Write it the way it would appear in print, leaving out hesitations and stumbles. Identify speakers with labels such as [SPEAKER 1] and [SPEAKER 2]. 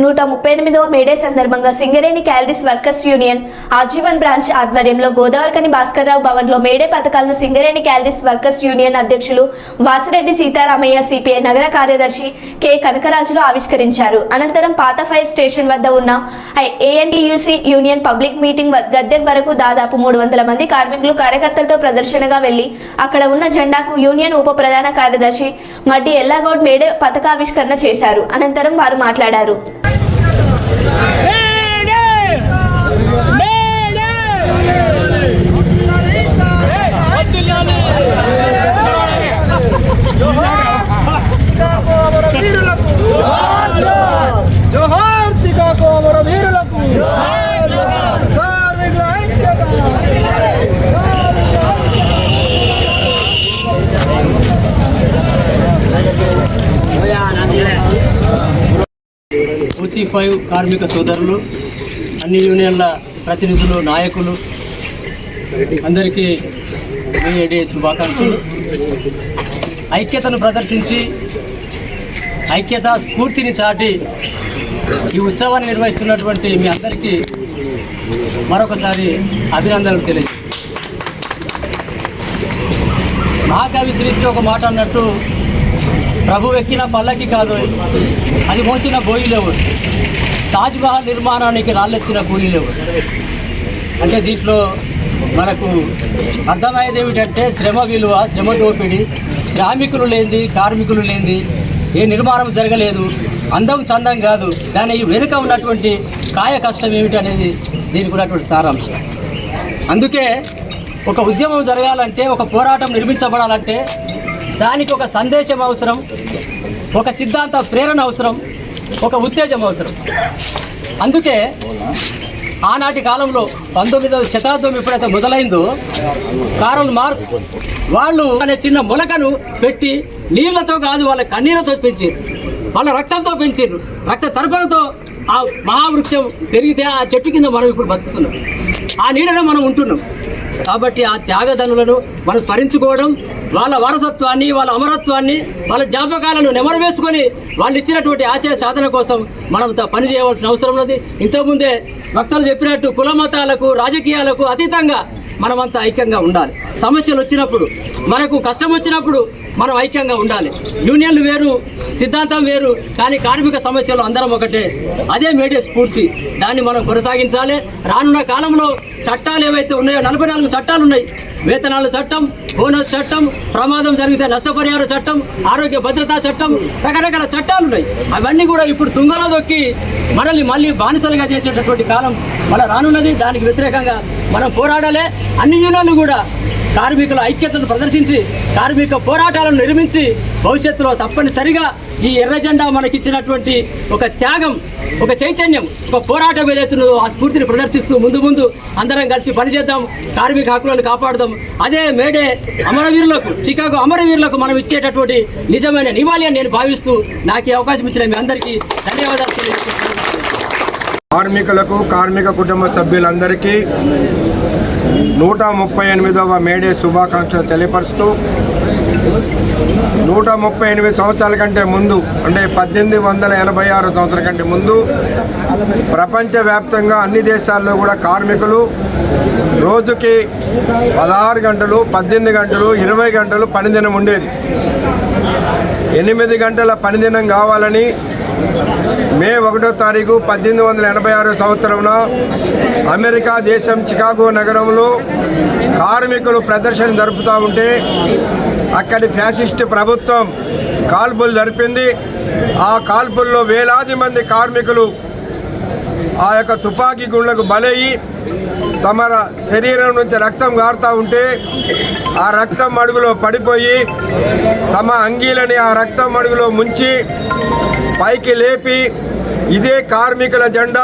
[SPEAKER 1] 138వ May Day సందర్భంగా Singareni collieries workers union ఆజీవన్ branch ఆధ్వర్యంలో గోదావరికని భాస్కర్రావు భవన్లో మేడే పథకాలను సింగరేణి క్యాలరీస్ వర్కర్స్ యూనియన్ అధ్యక్షులు వాసిరెడ్డి సీతారామయ్య సిపిఐ నగర కార్యదర్శి కె కనకరాజులు ఆవిష్కరించారు. అనంతరం పాత ఫైర్ స్టేషన్ వద్ద ఉన్న ఏఎన్టీయూసీ యూనియన్ పబ్లిక్ మీటింగ్ గద్దె వరకు దాదాపు 300 మంది కార్మికులు కార్యకర్తలతో ప్రదర్శనగా వెళ్లి అక్కడ ఉన్న జెండాకు యూనియన్ ఉప ప్రధాన కార్యదర్శి మడ్డి ఎల్లాగౌడ్ మేడే పథకావిష్కరణ చేశారు. అనంతరం వారు మాట్లాడారు.
[SPEAKER 2] OC5 కార్మిక సోదరులు, అన్ని యూనియన్ల ప్రతినిధులు, నాయకులు అందరికీ మే డే శుభాకాంక్షలు. ఐక్యతను ప్రదర్శించి ఐక్యతా స్ఫూర్తిని చాటి ఈ ఉత్సవాన్ని నిర్వహిస్తున్నటువంటి మీ అందరికీ మరొకసారి అభినందనలు తెలియదు. మహాకవి శ్రీశ్రీ ఒక మాట అన్నట్టు, ప్రభు ఎక్కిన పల్లకి కాదు, అది మోసిన బోయిలేవు, తాజ్మహల్ నిర్మాణానికి రాళ్ళెత్తిన కూలీలేవు. అంటే దీంట్లో మనకు అర్థమయ్యేది ఏమిటంటే శ్రమ విలువ, శ్రమ దోపిడి, శ్రామికులు లేనిది, కార్మికులు లేనిది ఏ నిర్మాణం జరగలేదు. అందం చందం కాదు, దాని వెనుక ఉన్నటువంటి కాయ కష్టం ఏమిటి అనేది దీనికి ఉన్నటువంటి సారాంశం. అందుకే ఒక ఉద్యమం జరగాలంటే, ఒక పోరాటం నిర్మించబడాలంటే దానికి ఒక సందేశం అవసరం, ఒక సిద్ధాంత ప్రేరణ అవసరం, ఒక ఉత్తేజం అవసరం. అందుకే ఆనాటి కాలంలో 19వ శతాబ్దం ఎప్పుడైతే మొదలైందో కార్ల్ మార్క్స్ వాళ్ళు అనే చిన్న మొలకను పెట్టి నీళ్లతో కాదు, వాళ్ళ కన్నీళ్లతో పెంచారు, వాళ్ళ రక్తంతో పెంచారు. రక్త తర్పణతో ఆ మహావృక్షం పెరిగితే ఆ చెట్టు కింద మనం ఇప్పుడు బతుకుతున్నాం, ఆ నీడలో మనం ఉంటున్నాం. కాబట్టి ఆ త్యాగధనులను మనం స్మరించుకోవడం, వాళ్ళ వారసత్వాన్ని, వాళ్ళ అమరత్వాన్ని, వాళ్ళ జ్ఞాపకాలను నెమరు వేసుకొని వాళ్ళు ఇచ్చినటువంటి ఆశయ సాధన కోసం మనం పని చేయవలసిన అవసరం ఉన్నది. ఇంతకుముందే వక్తలు చెప్పినట్టు కుల మతాలకు, రాజకీయాలకు అతీతంగా మనమంతా ఐక్యంగా ఉండాలి. సమస్యలు వచ్చినప్పుడు, మనకు కష్టం వచ్చినప్పుడు మనం ఐక్యంగా ఉండాలి. యూనియన్లు వేరు, సిద్ధాంతం వేరు, కానీ కార్మిక సమస్యలు అందరం ఒకటే. అదే మేడే స్ఫూర్తి, దాన్ని మనం కొనసాగించాలి. రానున్న కాలంలో చట్టాలు ఏవైతే ఉన్నాయో 44 చట్టాలు ఉన్నాయి. వేతనాల చట్టం, బోనస్ చట్టం, ప్రమాదం జరిగితే నష్టపరిహార చట్టం, ఆరోగ్య భద్రతా చట్టం, రకరకాల చట్టాలు ఉన్నాయి. అవన్నీ కూడా ఇప్పుడు తుంగలో దొక్కి మనల్ని మళ్ళీ బానిసలుగా చేసేటటువంటి కాలం మన రానున్నది. దానికి వ్యతిరేకంగా మనం పోరాడాలి. అన్ని యూనియన్లు కూడా కార్మికుల ఐక్యతను ప్రదర్శించి కార్మిక పోరాటాలను నిర్మించి భవిష్యత్తులో తప్పనిసరిగా ఈ ఎర్ర జెండా మనకిచ్చినటువంటి ఒక త్యాగం, ఒక చైతన్యం, ఒక పోరాటం ఏదైతున్నదో ఆ స్ఫూర్తిని ప్రదర్శిస్తూ ముందు అందరం కలిసి పనిచేద్దాం, కార్మిక హక్కులను కాపాడుదాం. అదే మేడే అమరవీరులకు, చికాగో అమరవీరులకు మనం ఇచ్చేటటువంటి నిజమైన నివాళి అని నేను భావిస్తూ నాకు ఈ అవకాశం ఇచ్చిన మీ అందరికీ ధన్యవాదాలు తెలియజేస్తున్నాను.
[SPEAKER 3] కార్మికులకు, కార్మిక కుటుంబ సభ్యులందరికీ 138వ మేడే శుభాకాంక్షలు తెలియపరుస్తూ, 138 సంవత్సరాల కంటే ముందు, అంటే 1886 సంవత్సరాల కంటే ముందు ప్రపంచవ్యాప్తంగా అన్ని దేశాల్లో కూడా కార్మికులు రోజుకి 16 గంటలు, 18 గంటలు, 20 గంటలు పనిదినం ఉండేది. 8 గంటల పనిదినం కావాలని మే 1వ తారీఖు 1886 సంవత్సరంలో అమెరికా దేశం చికాగో నగరంలో కార్మికులు ప్రదర్శన జరుపుతూ ఉంటే అక్కడి ఫ్యాసిస్ట్ ప్రభుత్వం కాల్పులు జరిపింది. ఆ కాల్పుల్లో వేలాది మంది కార్మికులు ఆ యొక్క తుపాకీ గుళ్లకు బలయ్యి తమ శరీరం నుంచి రక్తం గారుతూ ఉంటే ఆ రక్తం మడుగులో పడిపోయి తమ అంగీలని ఆ రక్తం మడుగులో ముంచి పైకి లేపి ఇదే కార్మికుల జెండా